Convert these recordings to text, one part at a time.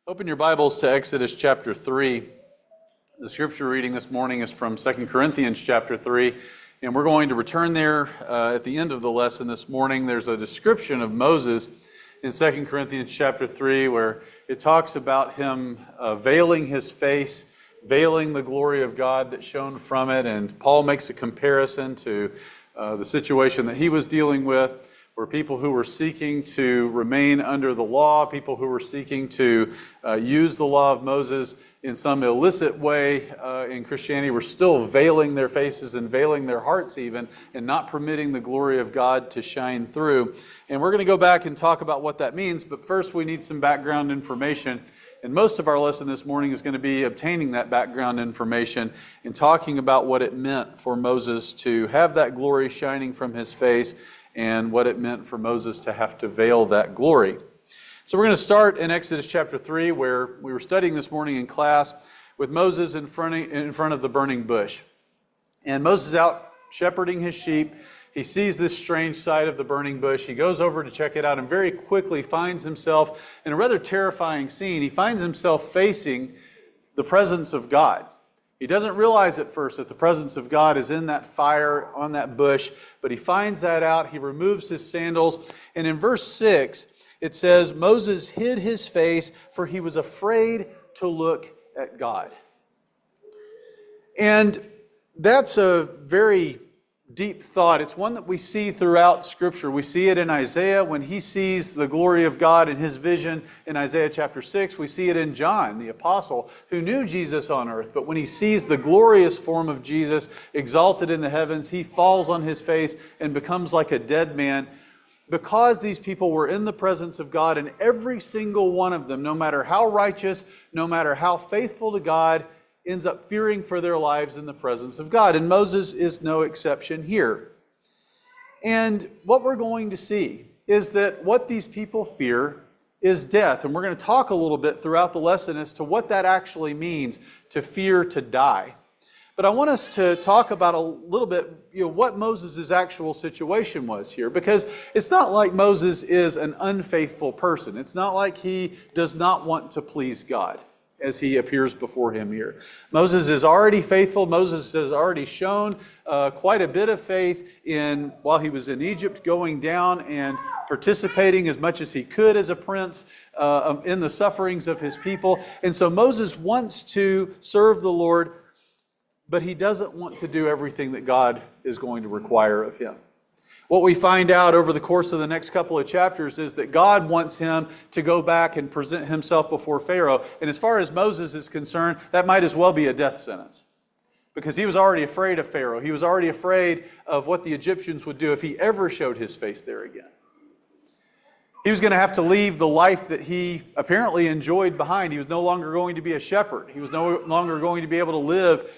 Open your Bibles to Exodus chapter 3. The scripture reading this morning is from 2 Corinthians chapter 3, and we're going to return there at the end of the lesson this morning. There's a description of Moses in 2 Corinthians chapter 3 where it talks about him veiling his face, veiling the glory of God that shone from it, and Paul makes a comparison to the situation that he was dealing with, were people who were seeking to remain under the law, people who were seeking to use the law of Moses in some illicit way in Christianity, were still veiling their faces and veiling their hearts even, and not permitting the glory of God to shine through. And we're going to go back and talk about what that means, but first we need some background information. And most of our lesson this morning is going to be obtaining that background information and talking about what it meant for Moses to have that glory shining from his face, and what it meant for Moses to have to veil that glory. So we're going to start in Exodus chapter 3, where we were studying this morning in class with Moses in front of the burning bush. And Moses is out shepherding his sheep. He sees this strange sight of the burning bush. He goes over to check it out and very quickly finds himself in a rather terrifying scene. He finds himself facing the presence of God. He doesn't realize at first that the presence of God is in that fire on that bush, but he finds that out. He removes his sandals. And in verse 6, it says, Moses hid his face, for he was afraid to look at God. And that's a very deep thought. It's one that we see throughout Scripture. We see it in Isaiah when he sees the glory of God in his vision in Isaiah chapter 6. We see it in John, the apostle, who knew Jesus on earth. But when he sees the glorious form of Jesus exalted in the heavens, he falls on his face and becomes like a dead man. Because these people were in the presence of God, and every single one of them, no matter how righteous, no matter how faithful to God, ends up fearing for their lives in the presence of God. And Moses is no exception here. And what we're going to see is that what these people fear is death. And we're going to talk a little bit throughout the lesson as to what that actually means, to fear to die. But I want us to talk about a little bit, what Moses' actual situation was here, because it's not like Moses is an unfaithful person. It's not like he does not want to please God as he appears before him here. Moses is already faithful. Moses has already shown quite a bit of faith while he was in Egypt, going down and participating as much as he could as a prince in the sufferings of his people. And so Moses wants to serve the Lord, but he doesn't want to do everything that God is going to require of him. What we find out over the course of the next couple of chapters is that God wants him to go back and present himself before Pharaoh. And as far as Moses is concerned, that might as well be a death sentence, because he was already afraid of Pharaoh. He was already afraid of what the Egyptians would do if he ever showed his face there again. He was going to have to leave the life that he apparently enjoyed behind. He was no longer going to be a shepherd. He was no longer going to be able to live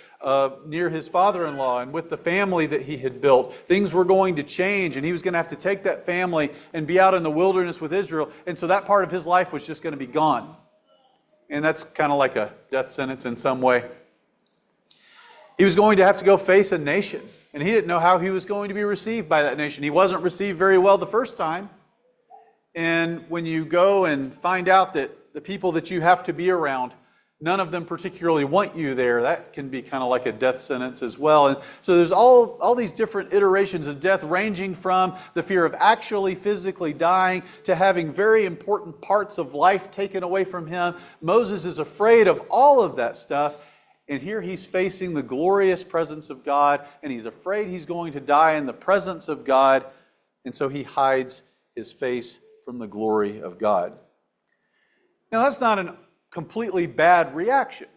near his father-in-law and with the family that he had built. Things were going to change, and he was going to have to take that family and be out in the wilderness with Israel. And so that part of his life was just going to be gone. And that's kind of like a death sentence in some way. He was going to have to go face a nation, and he didn't know how he was going to be received by that nation. He wasn't received very well the first time. And when you go and find out that the people that you have to be around, none of them particularly want you there, that can be kind of like a death sentence as well. And so there's all these different iterations of death, ranging from the fear of actually physically dying to having very important parts of life taken away from him. Moses is afraid of all of that stuff. And here he's facing the glorious presence of God, and he's afraid he's going to die in the presence of God. And so he hides his face from the glory of God. Now, that's not a completely bad reaction,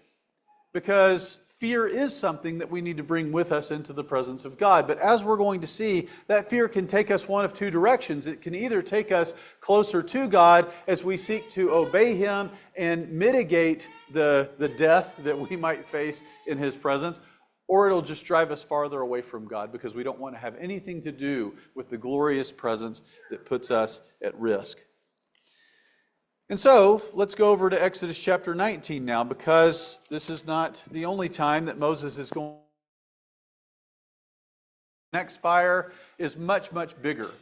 because fear is something that we need to bring with us into the presence of God. But as we're going to see, that fear can take us one of two directions. It can either take us closer to God as we seek to obey him and mitigate the death that we might face in his presence, or it'll just drive us farther away from God, because we don't want to have anything to do with the glorious presence that puts us at risk. And so, let's go over to Exodus chapter 19 now, because this is not the only time that Moses is going. The next fire is much, much bigger.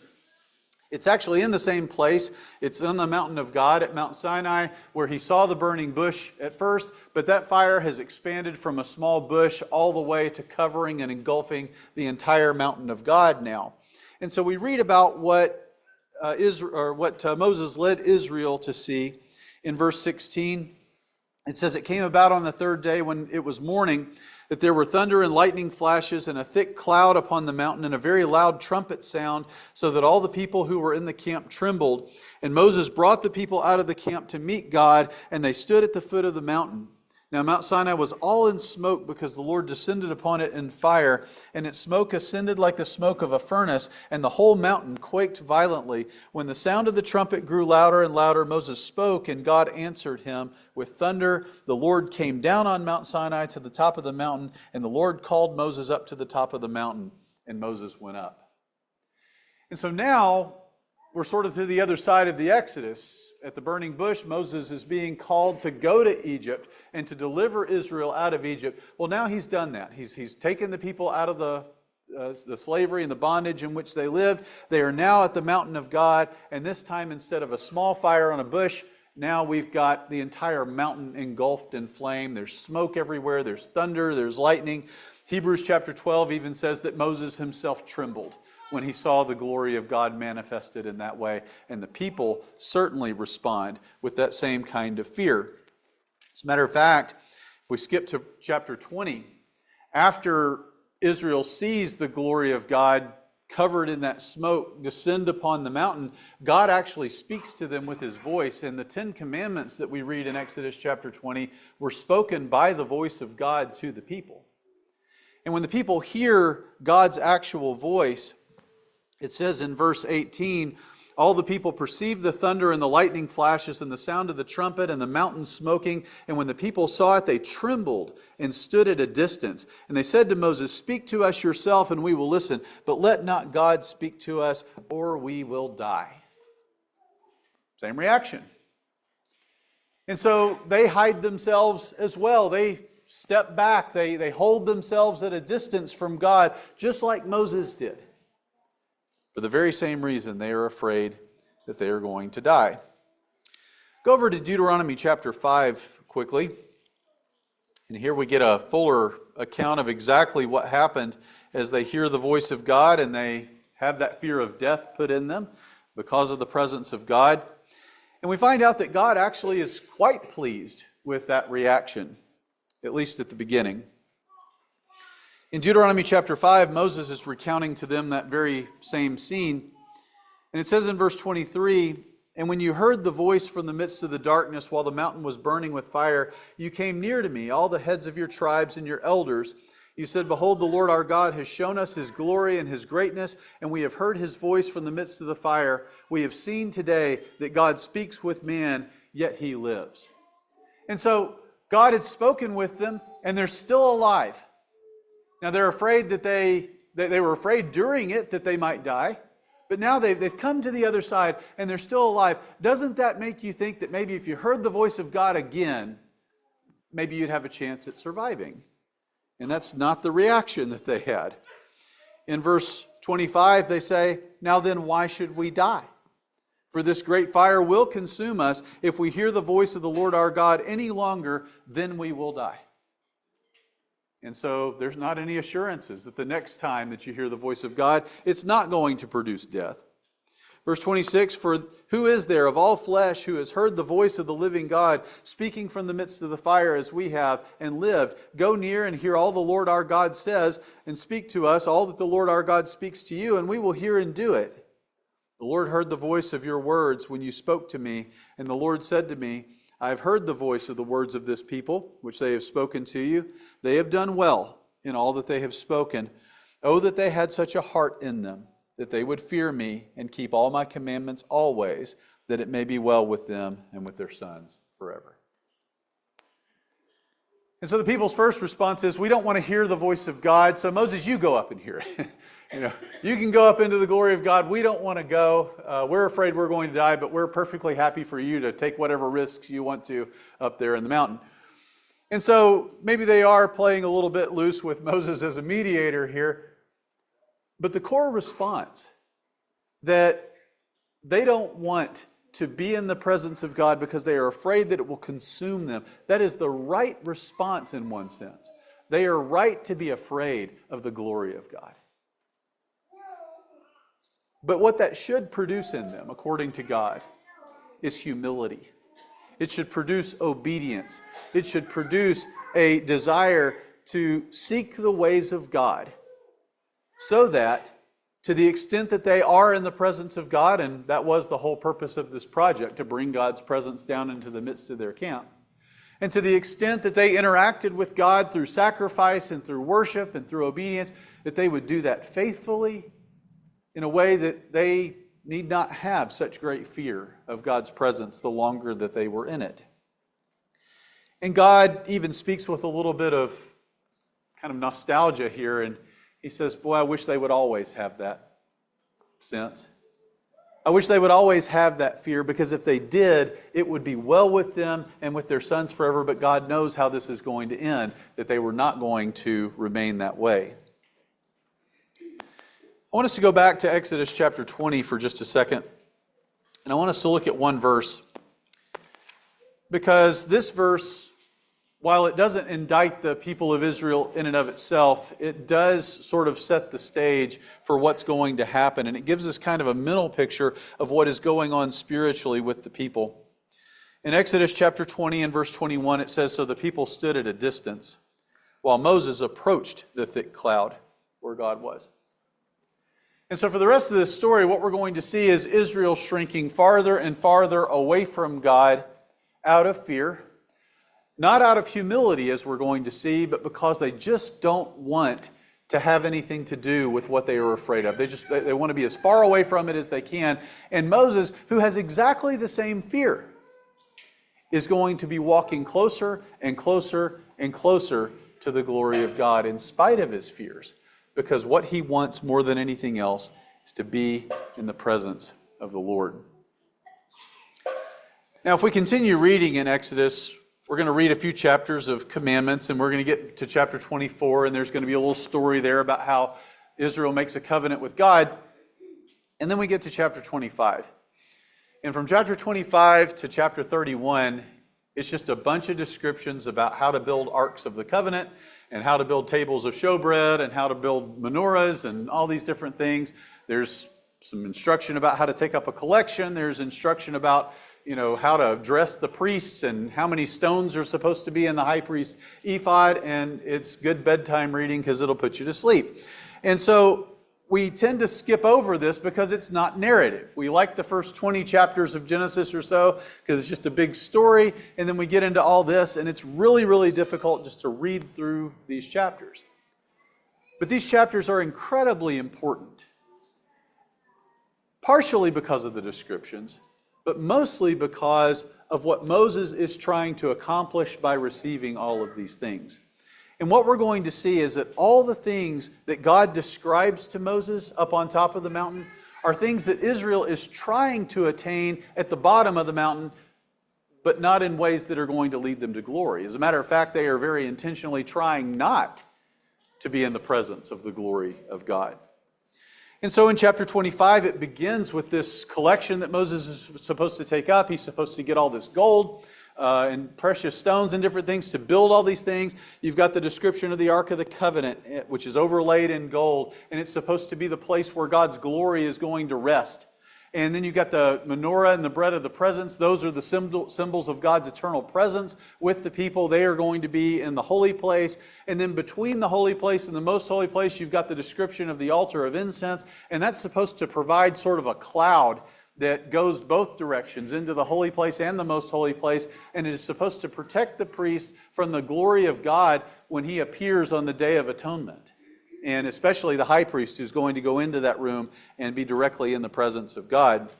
It's actually in the same place. It's on the mountain of God at Mount Sinai, where he saw the burning bush at first, but that fire has expanded from a small bush all the way to covering and engulfing the entire mountain of God now. And so we read about what Moses led Israel to see in verse 16. It says, "It came about on the third day when it was morning, that there were thunder and lightning flashes and a thick cloud upon the mountain and a very loud trumpet sound, so that all the people who were in the camp trembled. And Moses brought the people out of the camp to meet God, and they stood at the foot of the mountain. Now Mount Sinai was all in smoke, because the Lord descended upon it in fire, and its smoke ascended like the smoke of a furnace, and the whole mountain quaked violently. When the sound of the trumpet grew louder and louder, Moses spoke, and God answered him with thunder. The Lord came down on Mount Sinai to the top of the mountain, and the Lord called Moses up to the top of the mountain, and Moses went up." And so now we're sort of to the other side of the Exodus. At the burning bush, Moses is being called to go to Egypt and to deliver Israel out of Egypt. Well, now he's done that. He's taken the people out of the slavery and the bondage in which they lived. They are now at the mountain of God, and this time, instead of a small fire on a bush, now we've got the entire mountain engulfed in flame. There's smoke everywhere. There's thunder. There's lightning. Hebrews chapter 12 even says that Moses himself trembled when he saw the glory of God manifested in that way. And the people certainly respond with that same kind of fear. As a matter of fact, if we skip to chapter 20, after Israel sees the glory of God covered in that smoke descend upon the mountain, God actually speaks to them with his voice. And the 10 Commandments that we read in Exodus chapter 20 were spoken by the voice of God to the people. And when the people hear God's actual voice, it says in verse 18, "All the people perceived the thunder and the lightning flashes and the sound of the trumpet and the mountain smoking. And when the people saw it, they trembled and stood at a distance. And they said to Moses, 'Speak to us yourself and we will listen. But let not God speak to us, or we will die.'" Same reaction. And so they hide themselves as well. They step back. They hold themselves at a distance from God, just like Moses did. For the very same reason, they are afraid that they are going to die. Go over to Deuteronomy chapter 5 quickly. And here we get a fuller account of exactly what happened as they hear the voice of God and they have that fear of death put in them because of the presence of God. And we find out that God actually is quite pleased with that reaction, at least at the beginning. In Deuteronomy chapter 5, Moses is recounting to them that very same scene. And it says in verse 23, "And when you heard the voice from the midst of the darkness while the mountain was burning with fire, you came near to me, all the heads of your tribes and your elders. You said, 'Behold, the Lord our God has shown us his glory and his greatness, and we have heard his voice from the midst of the fire. We have seen today that God speaks with man, yet he lives.'" And so God had spoken with them, and they're still alive. Now they're afraid that they were afraid during it that they might die, but now they've come to the other side and they're still alive. Doesn't that make you think that maybe if you heard the voice of God again, maybe you'd have a chance at surviving? And that's not the reaction that they had. In verse 25 they say, "Now then, why should we die? For this great fire will consume us. If we hear the voice of the Lord our God any longer, then we will die." And so there's not any assurances that the next time that you hear the voice of God, it's not going to produce death. Verse 26, "For who is there of all flesh who has heard the voice of the living God speaking from the midst of the fire as we have and lived? Go near and hear all the Lord our God says, and speak to us all that the Lord our God speaks to you, and we will hear and do it. The Lord heard the voice of your words when you spoke to me, and the Lord said to me, I have heard the voice of the words of this people, which they have spoken to you. They have done well in all that they have spoken. Oh, that they had such a heart in them, that they would fear me and keep all my commandments always, that it may be well with them and with their sons forever." And so the people's first response is, "We don't want to hear the voice of God, so Moses, you go up and hear it." You can go up into the glory of God. We don't want to go. We're afraid we're going to die, but we're perfectly happy for you to take whatever risks you want to up there in the mountain. And so maybe they are playing a little bit loose with Moses as a mediator here. But the core response that They don't want to be in the presence of God because they are afraid that it will consume them. That is the right response in one sense. They are right to be afraid of the glory of God. But what that should produce in them, according to God, is humility. It should produce obedience. It should produce a desire to seek the ways of God, so that to the extent that they are in the presence of God, and that was the whole purpose of this project, to bring God's presence down into the midst of their camp, and to the extent that they interacted with God through sacrifice and through worship and through obedience, that they would do that faithfully in a way that they need not have such great fear of God's presence the longer that they were in it. And God even speaks with a little bit of kind of nostalgia here, and he says, boy, I wish they would always have that sense. I wish they would always have that fear, because if they did, it would be well with them and with their sons forever, but God knows how this is going to end, that they were not going to remain that way. I want us to go back to Exodus chapter 20 for just a second, and I want us to look at one verse, because this verse, while it doesn't indict the people of Israel in and of itself, it does sort of set the stage for what's going to happen. And it gives us kind of a mental picture of what is going on spiritually with the people. In Exodus chapter 20 and verse 21, it says, "So the people stood at a distance while Moses approached the thick cloud where God was." And so for the rest of this story, what we're going to see is Israel shrinking farther and farther away from God out of fear. Not out of humility, as we're going to see, but because they just don't want to have anything to do with what they are afraid of. They want to be as far away from it as they can. And Moses, who has exactly the same fear, is going to be walking closer and closer and closer to the glory of God in spite of his fears, because what he wants more than anything else is to be in the presence of the Lord. Now, if we continue reading in Exodus, we're going to read a few chapters of commandments, and we're going to get to chapter 24, and there's going to be a little story there about how Israel makes a covenant with God. And then we get to chapter 25. And from chapter 25 to chapter 31, it's just a bunch of descriptions about how to build arks of the covenant, and how to build tables of showbread, and how to build menorahs, and all these different things. There's some instruction about how to take up a collection. There's instruction about how to dress the priests and how many stones are supposed to be in the high priest's ephod, and it's good bedtime reading because it'll put you to sleep. And so we tend to skip over this because it's not narrative. We like the first 20 chapters of Genesis or so because it's just a big story, and then we get into all this, and it's really, really difficult just to read through these chapters. But these chapters are incredibly important, partially because of the descriptions, but mostly because of what Moses is trying to accomplish by receiving all of these things. And what we're going to see is that all the things that God describes to Moses up on top of the mountain are things that Israel is trying to attain at the bottom of the mountain, but not in ways that are going to lead them to glory. As a matter of fact, they are very intentionally trying not to be in the presence of the glory of God. And so in chapter 25, it begins with this collection that Moses is supposed to take up. He's supposed to get all this gold and precious stones and different things to build all these things. You've got the description of the Ark of the Covenant, which is overlaid in gold, and it's supposed to be the place where God's glory is going to rest. And then you've got the menorah and the bread of the presence. Those are the symbols of God's eternal presence with the people. They are going to be in the holy place. And then between the holy place and the most holy place, you've got the description of the altar of incense. And that's supposed to provide sort of a cloud that goes both directions, into the holy place and the most holy place. And it is supposed to protect the priest from the glory of God when he appears on the Day of Atonement. And especially the high priest, who's going to go into that room and be directly in the presence of God.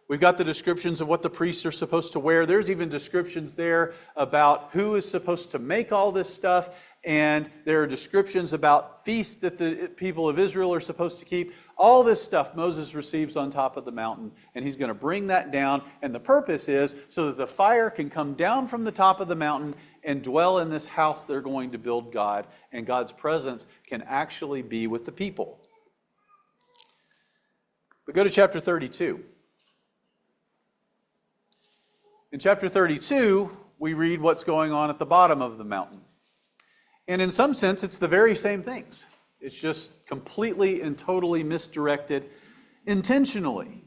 We've got the descriptions of what the priests are supposed to wear. There's even descriptions there about who is supposed to make all this stuff. And there are descriptions about feasts that the people of Israel are supposed to keep. All this stuff Moses receives on top of the mountain, and he's going to bring that down. And the purpose is so that the fire can come down from the top of the mountain and dwell in this house they're going to build God, and God's presence can actually be with the people. But go to chapter 32. In chapter 32, we read what's going on at the bottom of the mountain. And in some sense, it's the very same things. It's just completely and totally misdirected intentionally,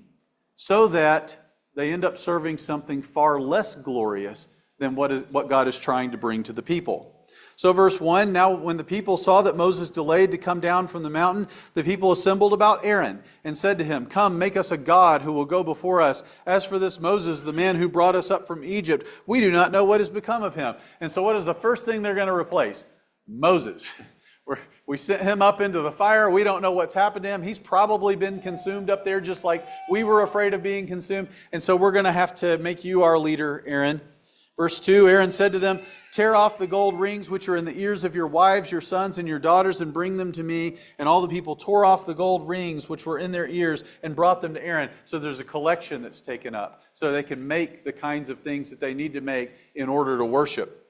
so that they end up serving something far less glorious than what God is trying to bring to the people. So verse 1, now when the people saw that Moses delayed to come down from the mountain, the people assembled about Aaron and said to him, "Come, make us a god who will go before us. As for this Moses, the man who brought us up from Egypt, we do not know what has become of him." And so what is the first thing they're going to replace? Moses. We sent him up into the fire. We don't know what's happened to him. He's probably been consumed up there just like we were afraid of being consumed. And so we're going to have to make you our leader, Aaron. Verse 2, Aaron said to them, "Tear off the gold rings which are in the ears of your wives, your sons, and your daughters, and bring them to me." And all the people tore off the gold rings which were in their ears and brought them to Aaron. So there's a collection that's taken up so they can make the kinds of things that they need to make in order to worship.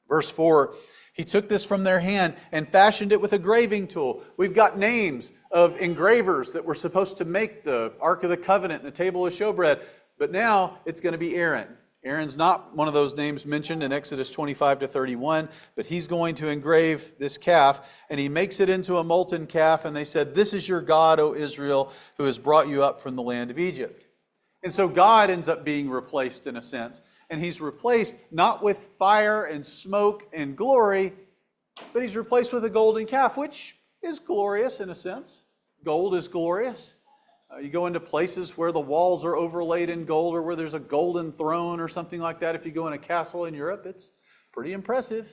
Verse 4, he took this from their hand and fashioned it with a graving tool. We've got names of engravers that were supposed to make the Ark of the Covenant and the table of showbread, but now it's going to be Aaron. Aaron's not one of those names mentioned in Exodus 25 to 31, but he's going to engrave this calf, and he makes it into a molten calf, and they said, "This is your God, O Israel, who has brought you up from the land of Egypt." And so God ends up being replaced in a sense, and he's replaced not with fire and smoke and glory, but he's replaced with a golden calf, which is glorious in a sense. Gold is glorious. You go into places where the walls are overlaid in gold, or where there's a golden throne or something like that. If you go in a castle in Europe, it's pretty impressive.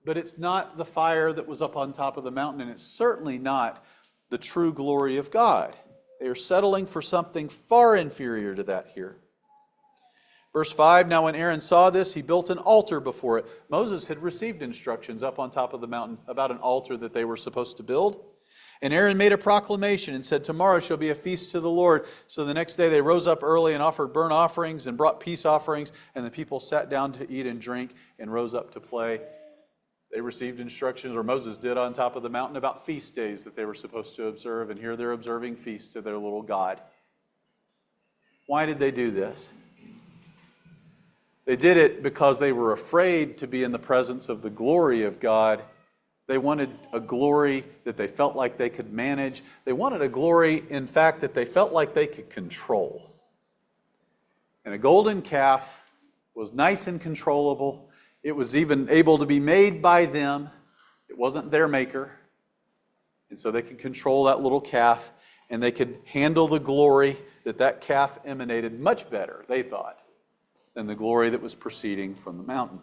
But it's not the fire that was up on top of the mountain, and it's certainly not the true glory of God. They are settling for something far inferior to that here. Verse 5, now when Aaron saw this, he built an altar before it. Moses had received instructions up on top of the mountain about an altar that they were supposed to build. And Aaron made a proclamation and said, "Tomorrow shall be a feast to the Lord." So the next day they rose up early and offered burnt offerings and brought peace offerings, and the people sat down to eat and drink and rose up to play. They received instructions, or Moses did, on top of the mountain about feast days that they were supposed to observe, and here they're observing feasts to their little god. Why did they do this? They did it because they were afraid to be in the presence of the glory of God. They wanted a glory that they felt like they could manage. They wanted a glory, in fact, that they felt like they could control. And a golden calf was nice and controllable. It was even able to be made by them. It wasn't their maker. And so they could control that little calf, and they could handle the glory that that calf emanated much better, they thought, than the glory that was proceeding from the mountain.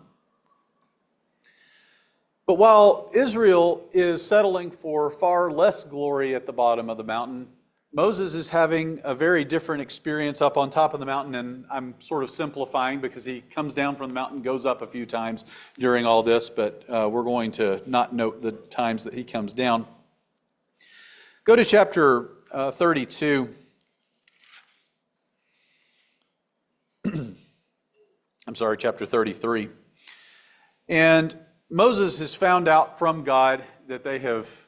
But while Israel is settling for far less glory at the bottom of the mountain, Moses is having a very different experience up on top of the mountain, and I'm sort of simplifying because he comes down from the mountain, goes up a few times during all this, but we're going to not note the times that he comes down. Go to chapter 32. I'm sorry, chapter 33. And Moses has found out from God that they have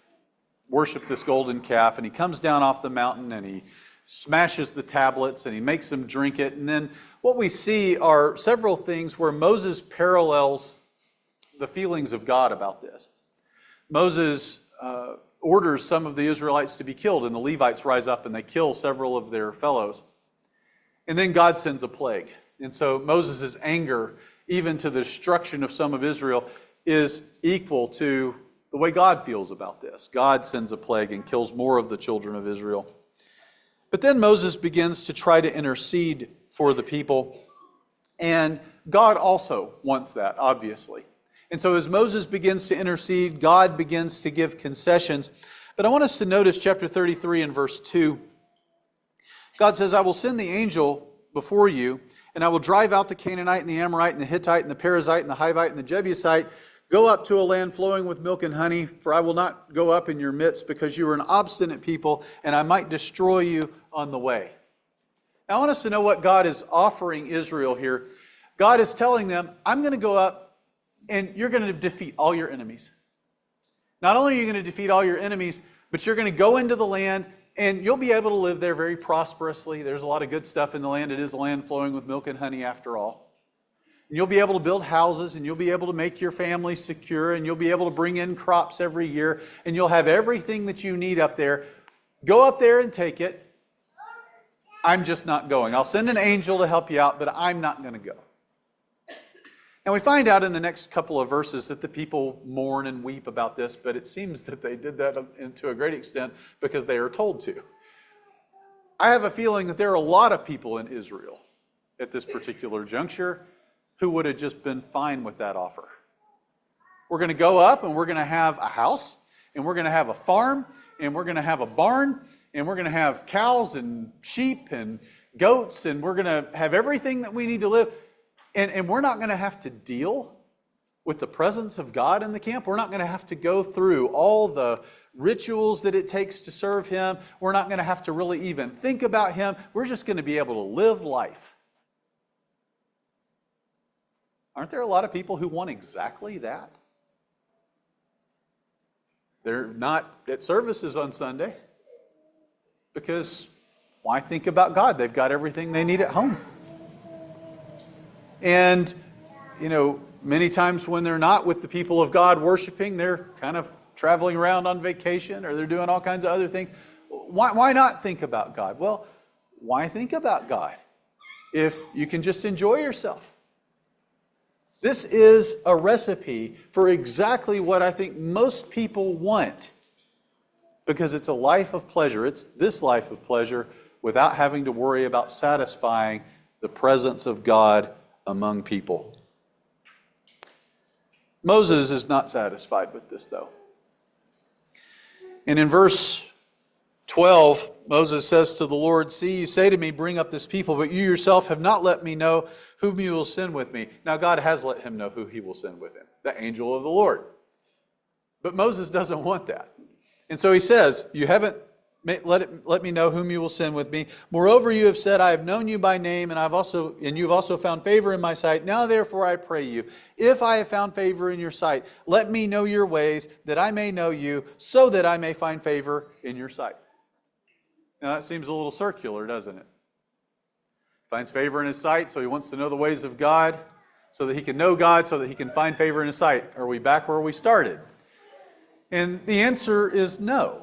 worshiped this golden calf, and he comes down off the mountain and he smashes the tablets and he makes them drink it. And then what we see are several things where Moses parallels the feelings of God about this. Moses orders some of the Israelites to be killed, and the Levites rise up and they kill several of their fellows. And then God sends a plague. And so Moses' anger, even to the destruction of some of Israel, is equal to the way God feels about this. God sends a plague and kills more of the children of Israel. But then Moses begins to try to intercede for the people. And God also wants that, obviously. And so as Moses begins to intercede, God begins to give concessions. But I want us to notice chapter 33 and verse 2. God says, "I will send the angel before you, and I will drive out the Canaanite and the Amorite and the Hittite and the Perizzite and the Hivite and the Jebusite. Go up to a land flowing with milk and honey, for I will not go up in your midst, because you are an obstinate people, and I might destroy you on the way." Now I want us to know what God is offering Israel here. God is telling them, I'm going to go up and you're going to defeat all your enemies. Not only are you going to defeat all your enemies, but you're going to go into the land And you'll be able to live there very prosperously. There's a lot of good stuff in the land. It is a land flowing with milk and honey after all. And you'll be able to build houses, and you'll be able to make your family secure, and you'll be able to bring in crops every year, and you'll have everything that you need up there. Go up there and take it. I'm just not going. I'll send an angel to help you out, but I'm not going to go. And we find out in the next couple of verses that the people mourn and weep about this, but it seems that they did that to a great extent because they are told to. I have a feeling that there are a lot of people in Israel at this particular juncture who would have just been fine with that offer. We're going to go up and we're going to have a house, and we're going to have a farm, and we're going to have a barn, and we're going to have cows and sheep and goats, and we're going to have everything that we need to live. And we're not going to have to deal with the presence of God in the camp. We're not going to have to go through all the rituals that it takes to serve Him. We're not going to have to really even think about Him. We're just going to be able to live life. Aren't there a lot of people who want exactly that? They're not at services on Sunday because why think about God? They've got everything they need at home. And, many times when they're not with the people of God worshiping, they're kind of traveling around on vacation, or they're doing all kinds of other things. Why not think about God? Well, why think about God if you can just enjoy yourself? This is a recipe for exactly what I think most people want, because it's a life of pleasure. It's this life of pleasure without having to worry about satisfying the presence of God among people. Moses is not satisfied with this, though. And in verse 12, Moses says to the Lord, "See, you say to me, bring up this people, but you yourself have not let me know whom you will send with me." Now, God has let him know who he will send with him, the angel of the Lord. But Moses doesn't want that. And so he says, "You haven't let me know whom you will send with me. Moreover, you have said, I have known you by name, and you've also found favor in my sight. Now, therefore, I pray you, if I have found favor in your sight, let me know your ways, that I may know you, so that I may find favor in your sight." Now, that seems a little circular, doesn't it? Finds favor in his sight, so he wants to know the ways of God, so that he can know God, so that he can find favor in his sight. Are we back where we started? And the answer is no.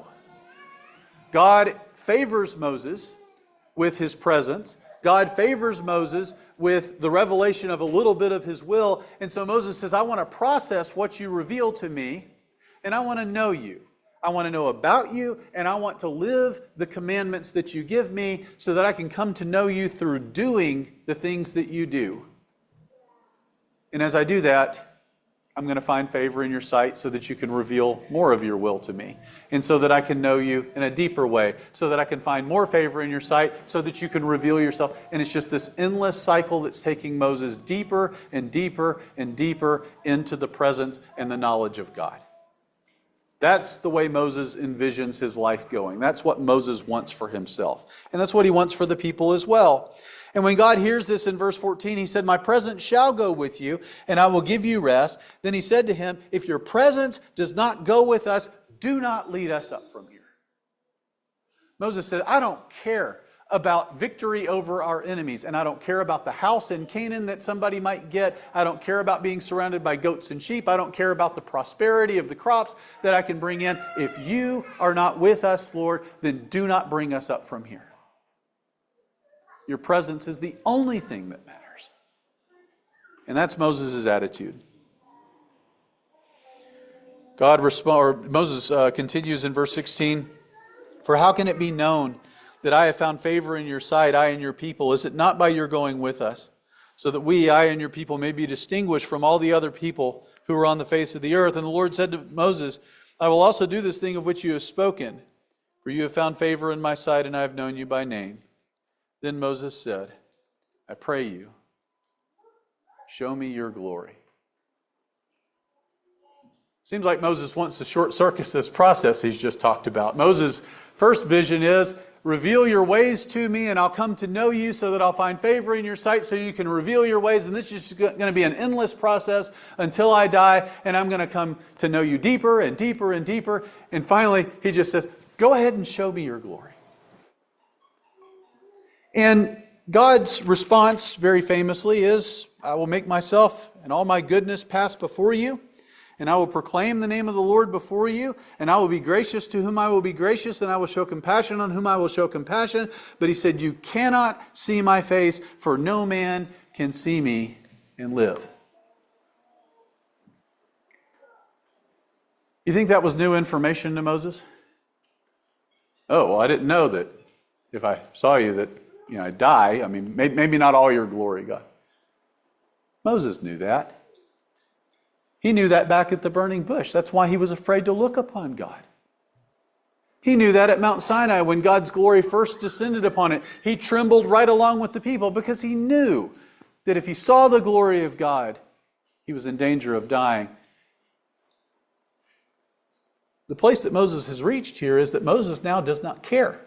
God favors Moses with his presence. God favors Moses with the revelation of a little bit of his will. And so Moses says, I want to process what you reveal to me, and I want to know you. I want to know about you, and I want to live the commandments that you give me so that I can come to know you through doing the things that you do. And as I do that, I'm going to find favor in your sight so that you can reveal more of your will to me. And so that I can know you in a deeper way. So that I can find more favor in your sight so that you can reveal yourself. And it's just this endless cycle that's taking Moses deeper and deeper and deeper into the presence and the knowledge of God. That's the way Moses envisions his life going. That's what Moses wants for himself. And that's what he wants for the people as well. And when God hears this in verse 14, he said, "My presence shall go with you, and I will give you rest." Then he said to him, "If your presence does not go with us, do not lead us up from here." Moses said, I don't care about victory over our enemies, and I don't care about the house in Canaan that somebody might get. I don't care about being surrounded by goats and sheep. I don't care about the prosperity of the crops that I can bring in. If you are not with us, Lord, then do not bring us up from here. Your presence is the only thing that matters. And that's Moses' attitude. Moses continues in verse 16, "For how can it be known that I have found favor in your sight, I and your people? Is it not by your going with us, so that we, I and your people, may be distinguished from all the other people who are on the face of the earth?" And the Lord said to Moses, "I will also do this thing of which you have spoken, for you have found favor in my sight, and I have known you by name." Then Moses said, "I pray you, show me your glory." Seems like Moses wants to short circuit this process he's just talked about. Moses' first vision is, reveal your ways to me and I'll come to know you so that I'll find favor in your sight so you can reveal your ways. And this is just going to be an endless process until I die, and I'm going to come to know you deeper and deeper and deeper. And finally, he just says, go ahead and show me your glory. And God's response, very famously, is, I will make myself and all my goodness pass before you, and I will proclaim the name of the Lord before you, and I will be gracious to whom I will be gracious, and I will show compassion on whom I will show compassion. But he said, you cannot see my face, for no man can see me and live. You think that was new information to Moses? Oh, well, I didn't know that if I saw you that, I'd die. I mean, maybe not all your glory, God. Moses knew that. He knew that back at the burning bush. That's why he was afraid to look upon God. He knew that at Mount Sinai when God's glory first descended upon it. He trembled right along with the people because he knew that if he saw the glory of God, he was in danger of dying. The place that Moses has reached here is that Moses now does not care.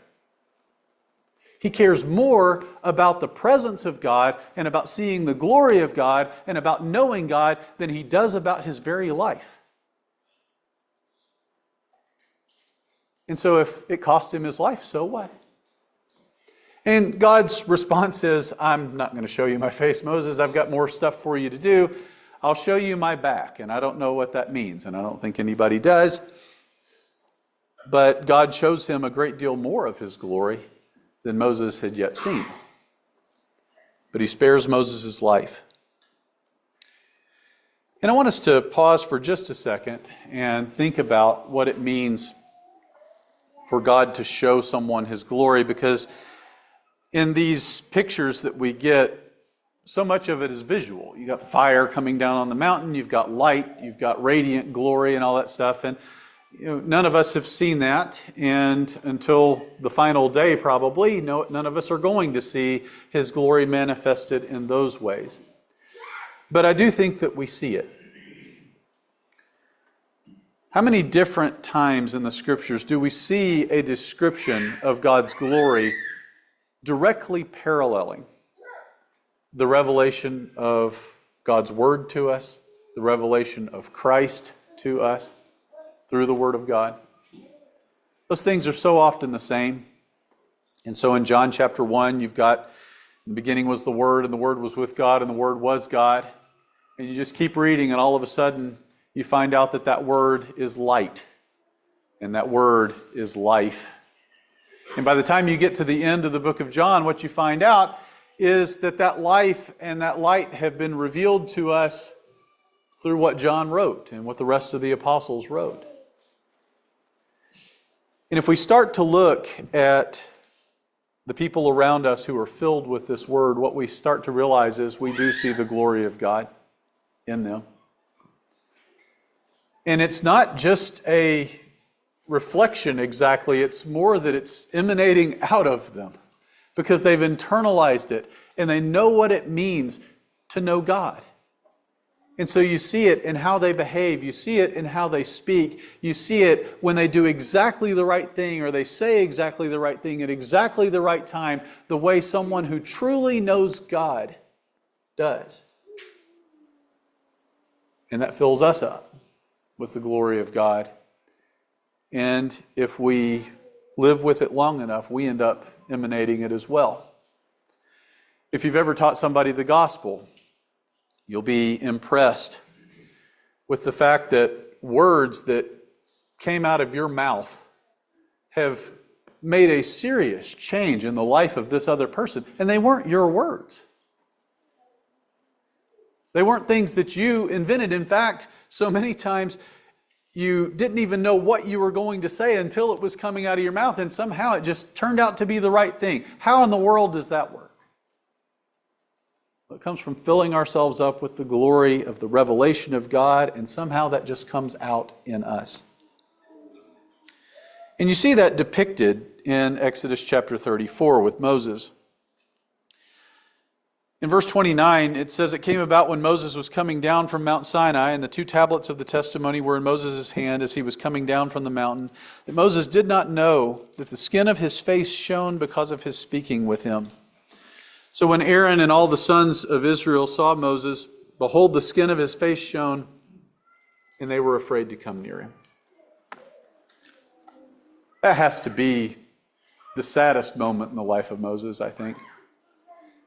He cares more about the presence of God and about seeing the glory of God and about knowing God than he does about his very life. And so if it cost him his life, so what? And God's response is, I'm not going to show you my face, Moses. I've got more stuff for you to do. I'll show you my back. And I don't know what that means, and I don't think anybody does. But God shows him a great deal more of his glory than Moses had yet seen. But he spares Moses' life. And I want us to pause for just a second and think about what it means for God to show someone his glory, because in these pictures that we get, so much of it is visual. You've got fire coming down on the mountain, you've got light, you've got radiant glory and all that stuff. And none of us have seen that, and until the final day probably, none of us are going to see his glory manifested in those ways. But I do think that we see it. How many different times in the Scriptures do we see a description of God's glory directly paralleling the revelation of God's Word to us, the revelation of Christ to us through the Word of God? Those things are so often the same. And so in John chapter 1, you've got, in the beginning was the Word, and the Word was with God, and the Word was God. And you just keep reading, and all of a sudden, you find out that that Word is light, and that Word is life. And by the time you get to the end of the book of John, what you find out is that that life and that light have been revealed to us through what John wrote and what the rest of the apostles wrote. And if we start to look at the people around us who are filled with this Word, what we start to realize is we do see the glory of God in them. And it's not just a reflection exactly, it's more that it's emanating out of them because they've internalized it and they know what it means to know God. And so you see it in how they behave, you see it in how they speak, you see it when they do exactly the right thing or they say exactly the right thing at exactly the right time, the way someone who truly knows God does. And that fills us up with the glory of God. And if we live with it long enough, we end up emanating it as well. If you've ever taught somebody the gospel, you'll be impressed with the fact that words that came out of your mouth have made a serious change in the life of this other person. And they weren't your words. They weren't things that you invented. In fact, so many times you didn't even know what you were going to say until it was coming out of your mouth, and somehow it just turned out to be the right thing. How in the world does that work? Well, it comes from filling ourselves up with the glory of the revelation of God, and somehow that just comes out in us. And you see that depicted in Exodus chapter 34 with Moses. In verse 29, it says, "It came about when Moses was coming down from Mount Sinai, and the 2 tablets of the testimony were in Moses' hand as he was coming down from the mountain, that Moses did not know that the skin of his face shone because of his speaking with him. So when Aaron and all the sons of Israel saw Moses, behold, the skin of his face shone, and they were afraid to come near him." That has to be the saddest moment in the life of Moses, I think.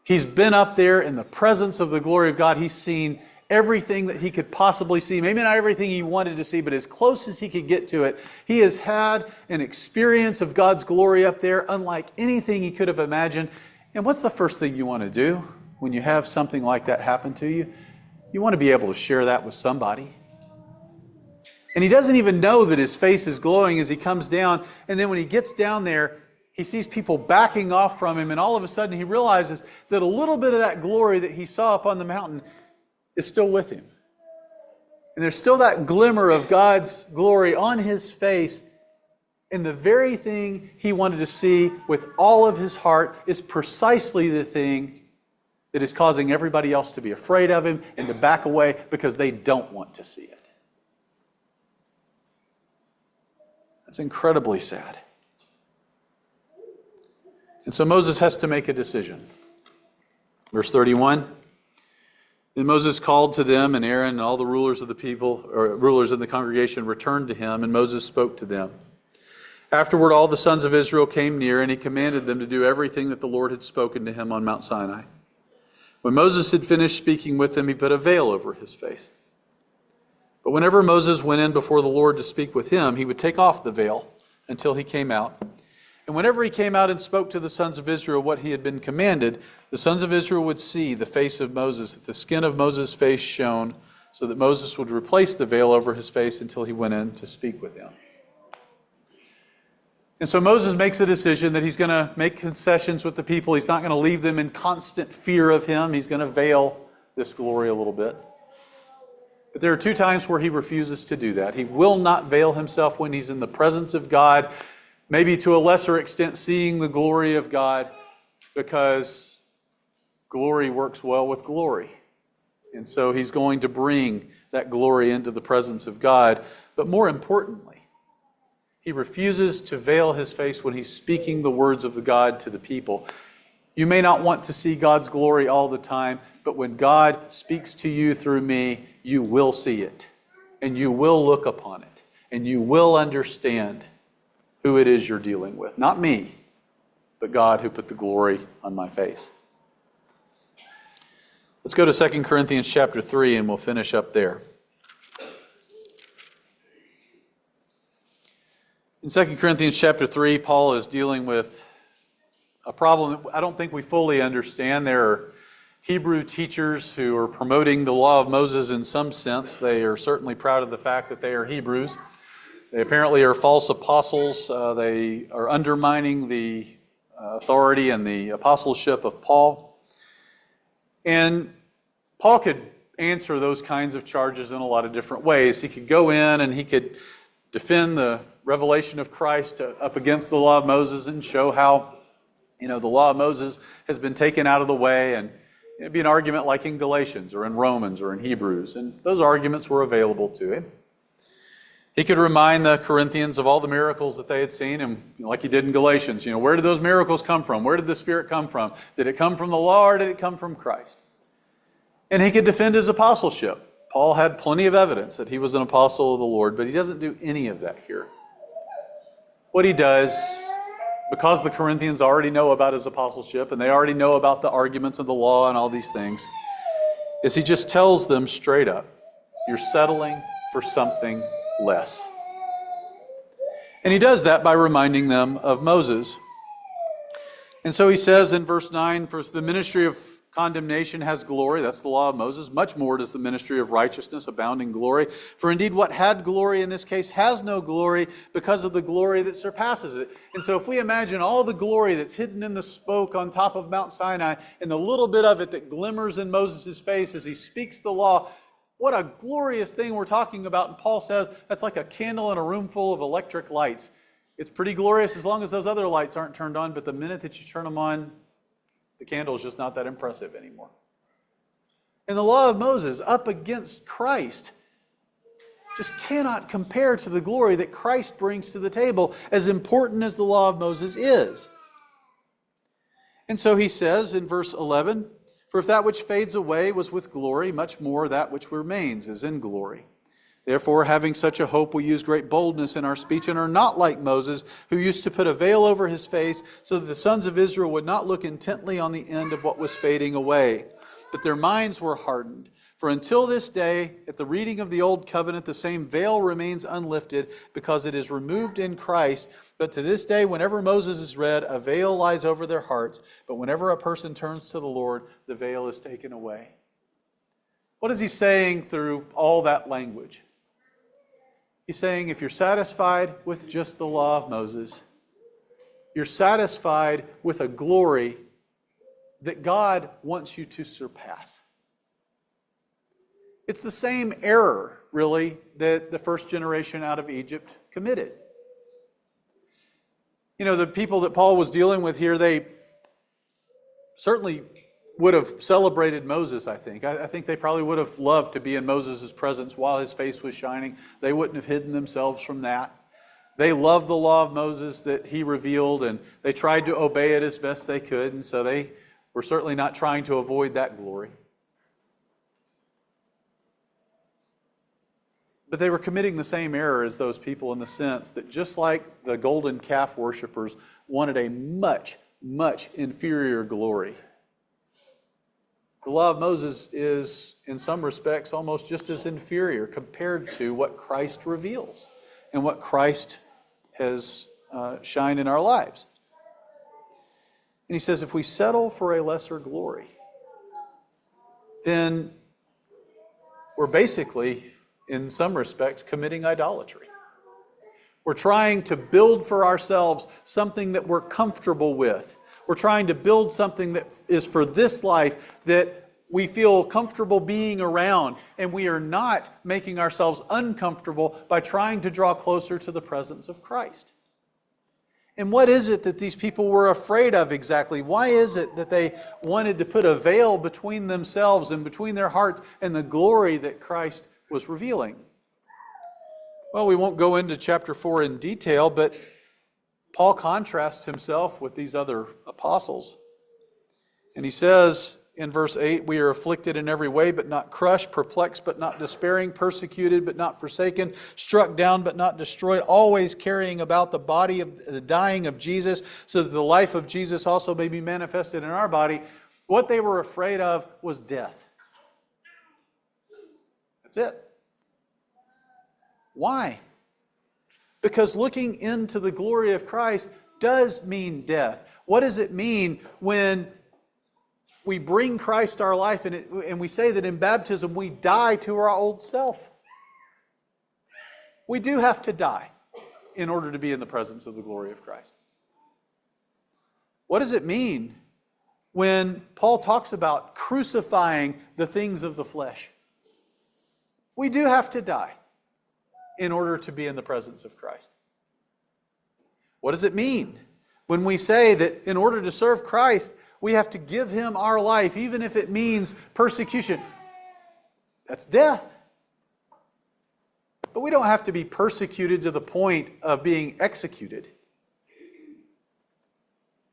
He's been up there in the presence of the glory of God. He's seen everything that he could possibly see. Maybe not everything he wanted to see, but as close as he could get to it. He has had an experience of God's glory up there unlike anything he could have imagined. And what's the first thing you want to do when you have something like that happen to you? You want to be able to share that with somebody. And he doesn't even know that his face is glowing as he comes down. And then when he gets down there, he sees people backing off from him. And all of a sudden he realizes that a little bit of that glory that he saw up on the mountain is still with him. And there's still that glimmer of God's glory on his face. And the very thing he wanted to see with all of his heart is precisely the thing that is causing everybody else to be afraid of him and to back away because they don't want to see it. That's incredibly sad. And so Moses has to make a decision. Verse 31. Then Moses called to them, and Aaron and all the rulers of the people, or rulers of the congregation, returned to him, and Moses spoke to them. Afterward, all the sons of Israel came near, and he commanded them to do everything that the Lord had spoken to him on Mount Sinai. When Moses had finished speaking with them, he put a veil over his face. But whenever Moses went in before the Lord to speak with him, he would take off the veil until he came out. And whenever he came out and spoke to the sons of Israel what he had been commanded, the sons of Israel would see the face of Moses, that the skin of Moses' face shone, so that Moses would replace the veil over his face until he went in to speak with him. And so Moses makes a decision that he's going to make concessions with the people. He's not going to leave them in constant fear of him. He's going to veil this glory a little bit. But there are two times where he refuses to do that. He will not veil himself when he's in the presence of God, maybe to a lesser extent seeing the glory of God, because glory works well with glory. And so he's going to bring that glory into the presence of God. But more importantly, he refuses to veil his face when he's speaking the words of the God to the people. You may not want to see God's glory all the time, but when God speaks to you through me, you will see it, and you will look upon it, and you will understand who it is you're dealing with. Not me, but God who put the glory on my face. Let's go to 2 Corinthians chapter 3, and we'll finish up there. In 2 Corinthians chapter 3, Paul is dealing with a problem that I don't think we fully understand. There are Hebrew teachers who are promoting the law of Moses in some sense. They are certainly proud of the fact that they are Hebrews. They apparently are false apostles. They are undermining the authority and the apostleship of Paul. And Paul could answer those kinds of charges in a lot of different ways. He could go in and he could defend the revelation of Christ up against the law of Moses and show how, the law of Moses has been taken out of the way, and it'd be an argument like in Galatians or in Romans or in Hebrews, and those arguments were available to him. He could remind the Corinthians of all the miracles that they had seen, and like he did in Galatians, where did those miracles come from? Where did the Spirit come from? Did it come from the law or did it come from Christ? And he could defend his apostleship. Paul had plenty of evidence that he was an apostle of the Lord, but he doesn't do any of that here. What he does, because the Corinthians already know about his apostleship and they already know about the arguments of the law and all these things, is he just tells them straight up, you're settling for something less. And he does that by reminding them of Moses. And so he says in verse 9, for the ministry of condemnation has glory, that's the law of Moses. Much more does the ministry of righteousness abound in glory. For indeed what had glory in this case has no glory because of the glory that surpasses it. And so if we imagine all the glory that's hidden in the smoke on top of Mount Sinai and the little bit of it that glimmers in Moses' face as he speaks the law, what a glorious thing we're talking about. And Paul says that's like a candle in a room full of electric lights. It's pretty glorious as long as those other lights aren't turned on, but the minute that you turn them on, the candle is just not that impressive anymore. And the law of Moses up against Christ just cannot compare to the glory that Christ brings to the table, as important as the law of Moses is. And so he says in verse 11, for if that which fades away was with glory, much more that which remains is in glory. Therefore, having such a hope, we use great boldness in our speech and are not like Moses, who used to put a veil over his face so that the sons of Israel would not look intently on the end of what was fading away. But their minds were hardened. For until this day, at the reading of the Old Covenant, the same veil remains unlifted because it is removed in Christ. But to this day, whenever Moses is read, a veil lies over their hearts. But whenever a person turns to the Lord, the veil is taken away. What is he saying through all that language? He's saying if you're satisfied with just the law of Moses, you're satisfied with a glory that God wants you to surpass. It's the same error, really, that the first generation out of Egypt committed. You know, the people that Paul was dealing with here, they certainly would have celebrated Moses, I think. I think they probably would have loved to be in Moses' presence while his face was shining. They wouldn't have hidden themselves from that. They loved the law of Moses that he revealed, and they tried to obey it as best they could, and so they were certainly not trying to avoid that glory. But they were committing the same error as those people in the sense that just like the golden calf worshipers wanted a much, much inferior glory, the law of Moses is, in some respects, almost just as inferior compared to what Christ reveals and what Christ has shined in our lives. And he says, if we settle for a lesser glory, then we're basically, in some respects, committing idolatry. We're trying to build for ourselves something that we're comfortable with. We're trying to build something that is for this life that we feel comfortable being around, and we are not making ourselves uncomfortable by trying to draw closer to the presence of Christ. And what is it that these people were afraid of exactly? Why is it that they wanted to put a veil between themselves and between their hearts and the glory that Christ was revealing? Well, we won't go into chapter 4 in detail, but Paul contrasts himself with these other apostles. And he says in verse 8, we are afflicted in every way, but not crushed, perplexed, but not despairing, persecuted, but not forsaken, struck down, but not destroyed, always carrying about the body of the dying of Jesus, so that the life of Jesus also may be manifested in our body. What they were afraid of was death. That's it. Why? Because looking into the glory of Christ does mean death. What does it mean when we bring Christ our life and we say that in baptism we die to our old self? We do have to die in order to be in the presence of the glory of Christ. What does it mean when Paul talks about crucifying the things of the flesh? We do have to die in order to be in the presence of Christ. What does it mean when we say that in order to serve Christ, we have to give Him our life, even if it means persecution? That's death. But we don't have to be persecuted to the point of being executed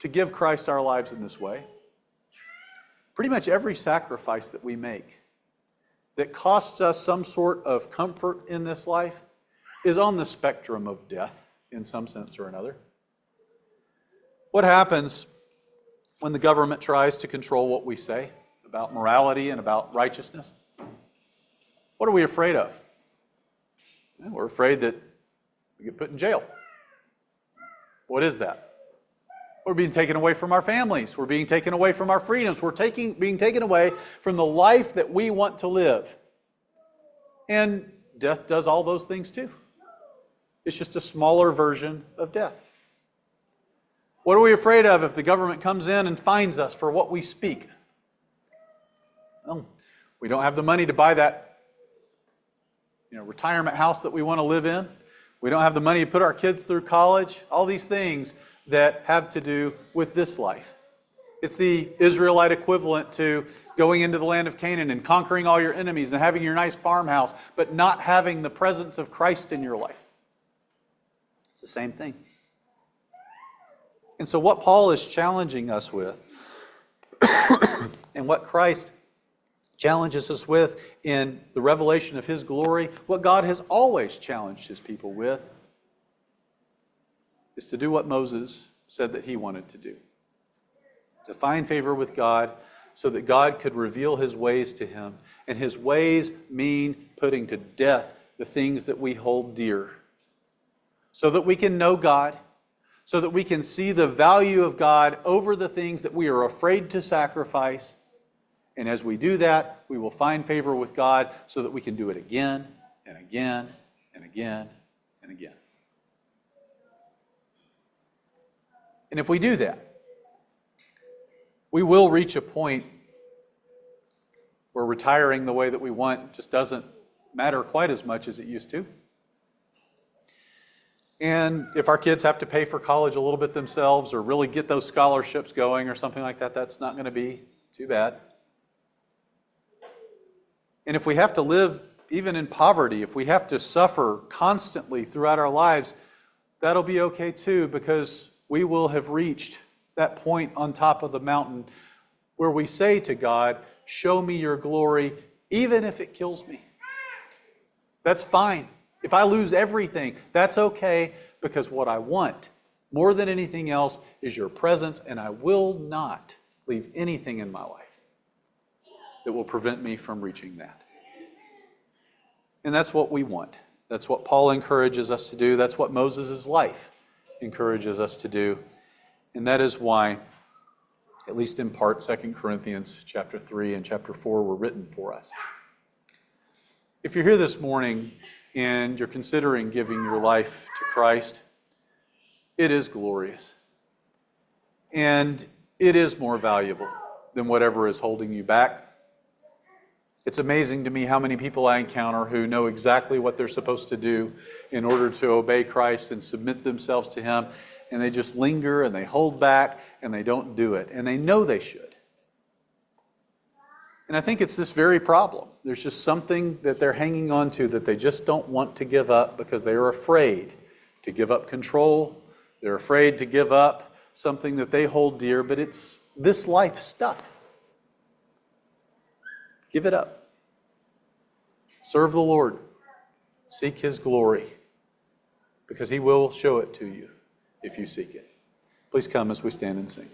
to give Christ our lives in this way. Pretty much every sacrifice that we make that costs us some sort of comfort in this life is on the spectrum of death in some sense or another. What happens when the government tries to control what we say about morality and about righteousness? What are we afraid of? We're afraid that we get put in jail. What is that? We're being taken away from our families. We're being taken away from our freedoms. We're being taken away from the life that we want to live. And death does all those things too. It's just a smaller version of death. What are we afraid of if the government comes in and fines us for what we speak? Well, we don't have the money to buy that retirement house that we want to live in. We don't have the money to put our kids through college. All these things that have to do with this life. It's the Israelite equivalent to going into the land of Canaan and conquering all your enemies and having your nice farmhouse, but not having the presence of Christ in your life. It's the same thing. And so what Paul is challenging us with, and what Christ challenges us with in the revelation of His glory, what God has always challenged His people with, is to do what Moses said that he wanted to do. To find favor with God so that God could reveal His ways to him. And His ways mean putting to death the things that we hold dear. So that we can know God, so that we can see the value of God over the things that we are afraid to sacrifice. And as we do that, we will find favor with God so that we can do it again and again and again and again. And if we do that, we will reach a point where retiring the way that we want just doesn't matter quite as much as it used to. And if our kids have to pay for college a little bit themselves or really get those scholarships going or something like that, that's not going to be too bad. And if we have to live even in poverty, if we have to suffer constantly throughout our lives, that'll be okay too, because we will have reached that point on top of the mountain where we say to God, show me your glory, even if it kills me. That's fine. If I lose everything, that's okay, because what I want more than anything else is your presence, and I will not leave anything in my life that will prevent me from reaching that. And that's what we want. That's what Paul encourages us to do. That's what Moses' life encourages us to do. And that is why, at least in part, 2 Corinthians chapter 3 and chapter 4 were written for us. If you're here this morning and you're considering giving your life to Christ, it is glorious. And it is more valuable than whatever is holding you back. It's amazing to me how many people I encounter who know exactly what they're supposed to do in order to obey Christ and submit themselves to Him, and they just linger and they hold back and they don't do it, and they know they should. And I think it's this very problem. There's just something that they're hanging on to that they just don't want to give up because they are afraid to give up control. They're afraid to give up something that they hold dear, but it's this life stuff. Give it up. Serve the Lord. Seek His glory, because He will show it to you if you seek it. Please come as we stand and sing.